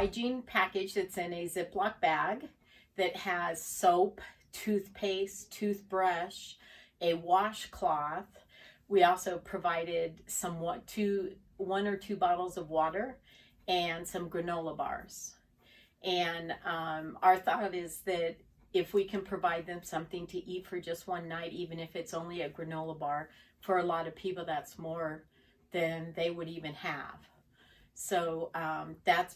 hygiene package that's in a Ziploc bag that has soap, toothpaste, toothbrush, a washcloth. We also provided one or two bottles of water and some granola bars. And our thought is that if we can provide them something to eat for just one night, even if it's only a granola bar, for a lot of people that's more than they would even have. So that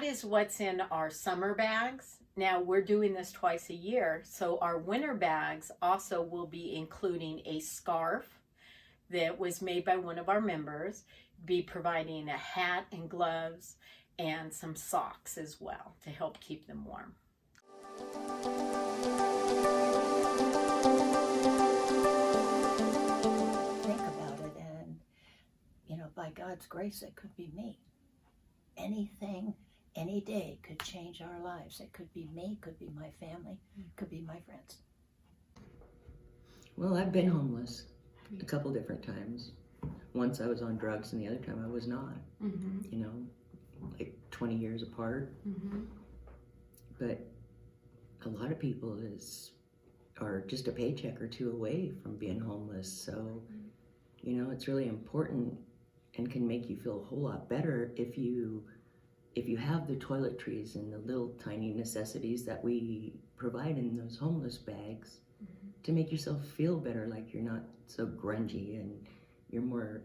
is what's in our summer bags. Now we're doing this twice a year, so our winter bags also will be including a scarf that was made by one of our members, be providing a hat and gloves and some socks as well to help keep them warm. Think about it, and by God's grace, it could be me. Anything, any day could change our lives. It could be me, could be my family, could be my friends. Well, I've been homeless a couple different times. Once I was on drugs and the other time I was not. Like 20 years apart. But a lot of people are just a paycheck or two away from being homeless. So, it's really important and can make you feel a whole lot better if you have the toiletries and the little tiny necessities that we provide in those homeless bags to make yourself feel better, like you're not so grungy and you're more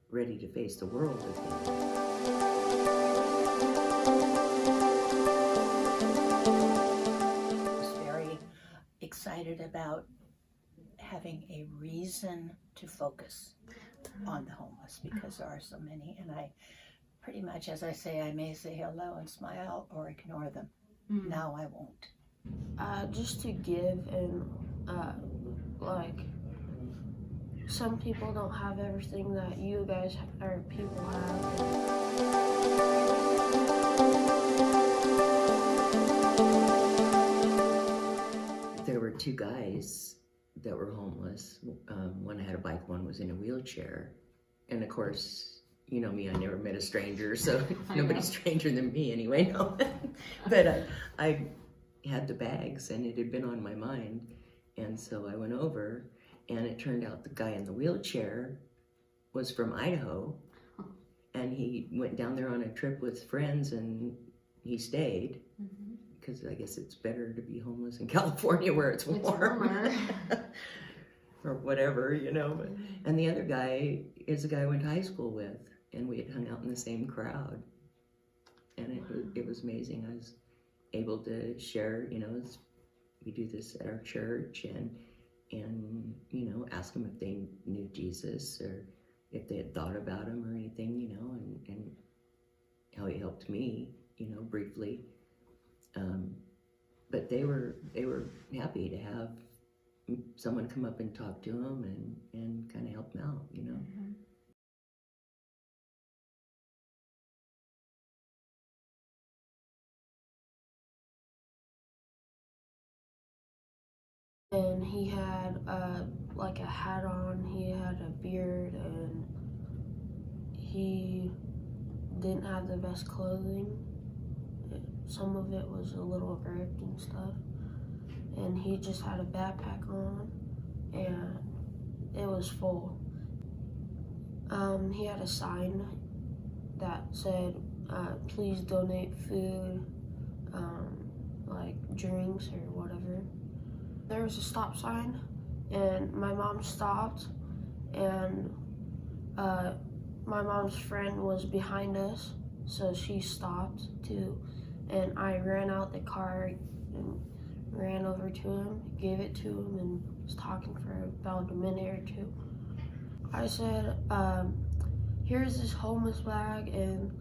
ready to face the world again. Excited about having a reason to focus on the homeless, because there are so many, and I pretty much, as I say, I may say hello and smile or ignore them. Now I won't. Just to give, and some people don't have everything that you guys or people have. There were two guys that were homeless. One had a bike, one was in a wheelchair. And of course, you know me, I never met a stranger, so nobody's stranger than me anyway. No. But I had the bags and it had been on my mind. And so I went over, and it turned out the guy in the wheelchair was from Idaho. And he went down there on a trip with friends and he stayed. Because I guess it's better to be homeless in California where it's warmer. Or whatever, And the other guy is a guy I went to high school with, and we had hung out in the same crowd. And it was amazing. I was able to share, we do this at our church, and ask them if they knew Jesus or if they had thought about him or anything, and how he helped me, briefly. But they were happy to have someone come up and talk to them and kind of help them out, And he had a hat on, he had a beard, and he didn't have the best clothing. Some of it was a little ripped and stuff. And he just had a backpack on, and it was full. He had a sign that said, please donate food, like drinks or whatever. There was a stop sign, and my mom stopped, and my mom's friend was behind us, so she stopped too. And I ran out the car and ran over to him, gave it to him, and was talking for about a minute or two. I said, here's this homeless bag, and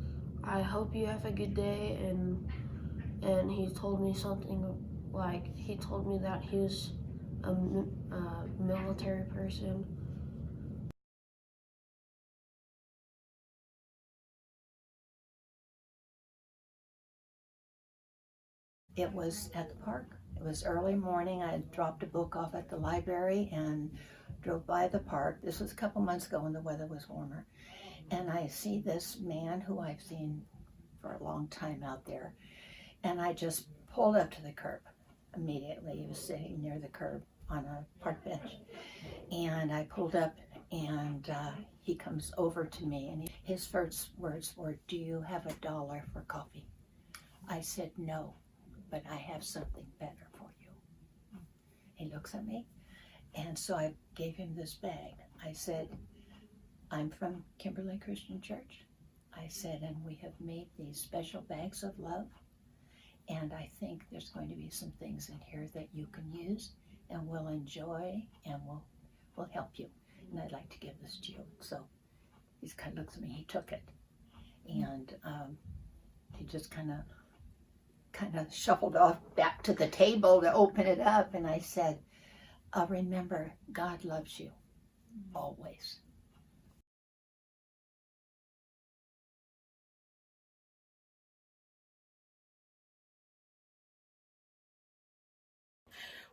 I hope you have a good day. And he told me something he told me that he was a military person. It was at the park. It was early morning. I had dropped a book off at the library and drove by the park. This was a couple months ago when the weather was warmer. And I see this man who I've seen for a long time out there. And I just pulled up to the curb immediately. He was sitting near the curb on a park bench. And I pulled up, and he comes over to me, and his first words were, "Do you have $1 for coffee?" I said, "No, but I have something better for you." He looks at me, and so I gave him this bag. I said, "I'm from Kimberly Christian Church." I said, "and we have made these special bags of love, and I think there's going to be some things in here that you can use and will enjoy and will help you. And I'd like to give this to you." So he kind of looks at me, he took it. And he just kind of shuffled off back to the table to open it up. And I said, "Remember, God loves you always."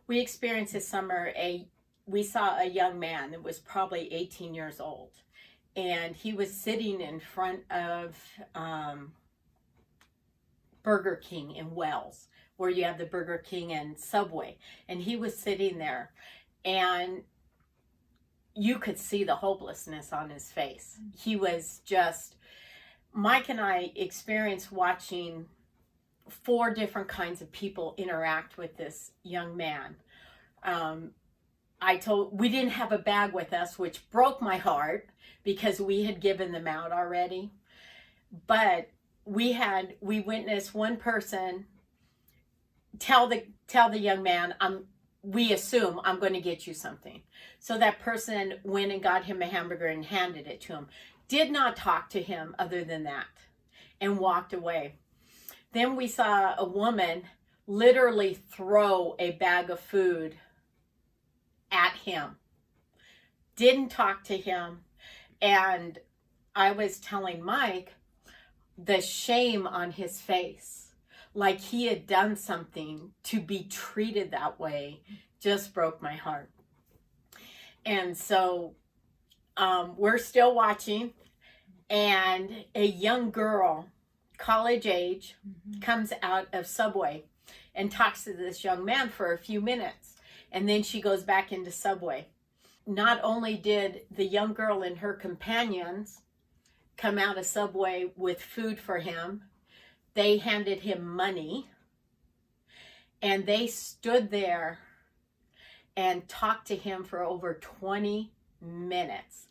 We experienced this summer we saw a young man that was probably 18 years old, and he was sitting in front of Burger King in Wells, where you have the Burger King and Subway, and he was sitting there, and you could see the hopelessness on his face. He was just, Mike and I experienced watching 4 different kinds of people interact with this young man. We didn't have a bag with us, which broke my heart because we had given them out already. But we witnessed one person tell the young man, we assume I'm going to get you something. So that person went and got him a hamburger and handed it to him. Did not talk to him other than that and walked away. Then we saw a woman literally throw a bag of food at him. Didn't talk to him. And I was telling Mike the shame on his face, like he had done something to be treated that way, just broke my heart. And so we're still watching, and a young girl, college age, comes out of Subway and talks to this young man for a few minutes. And then she goes back into Subway. Not only did the young girl and her companions come out of Subway with food for him, they handed him money, and they stood there and talked to him for over 20 minutes.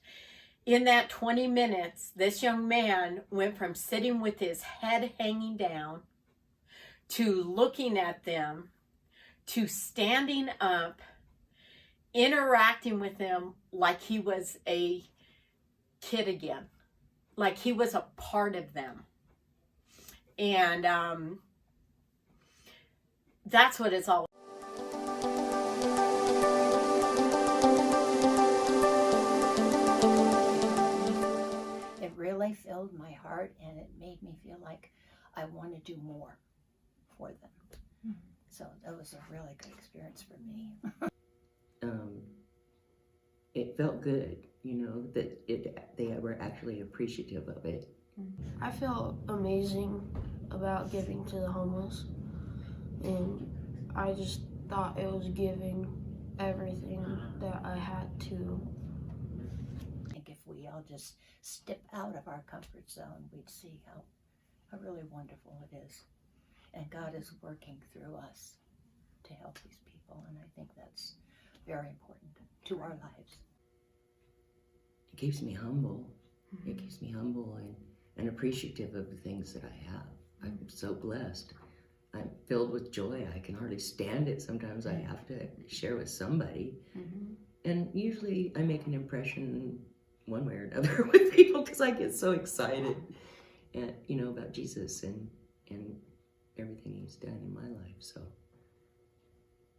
In that 20 minutes, this young man went from sitting with his head hanging down to looking at them to standing up, interacting with them like he was a kid again, like he was a part of them. And that's what it's all about. It really filled my heart, and it made me feel like I want to do more for them. So that was a really good experience for me. It felt good, that they were actually appreciative of it. I feel amazing about giving to the homeless, and I just thought it was giving everything that I had to. I think if we all just step out of our comfort zone, we'd see how really wonderful it is. And God is working through us to help these people, and I think that's very important to our lives. It keeps me humble. It keeps me humble and appreciative of the things that I have. I'm so blessed. I'm filled with joy. I can hardly stand it. Sometimes I have to share with somebody. And usually I make an impression one way or another with people because I get so excited, about Jesus and everything he's done in my life. So,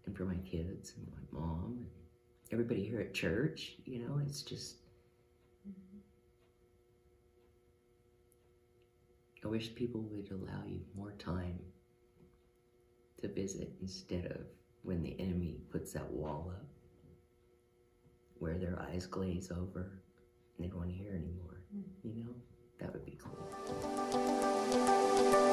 and for my kids and my mom and everybody here at church, it's just, I wish people would allow you more time to visit instead of when the enemy puts that wall up where their eyes glaze over and they don't want to hear anymore. That would be cool. you.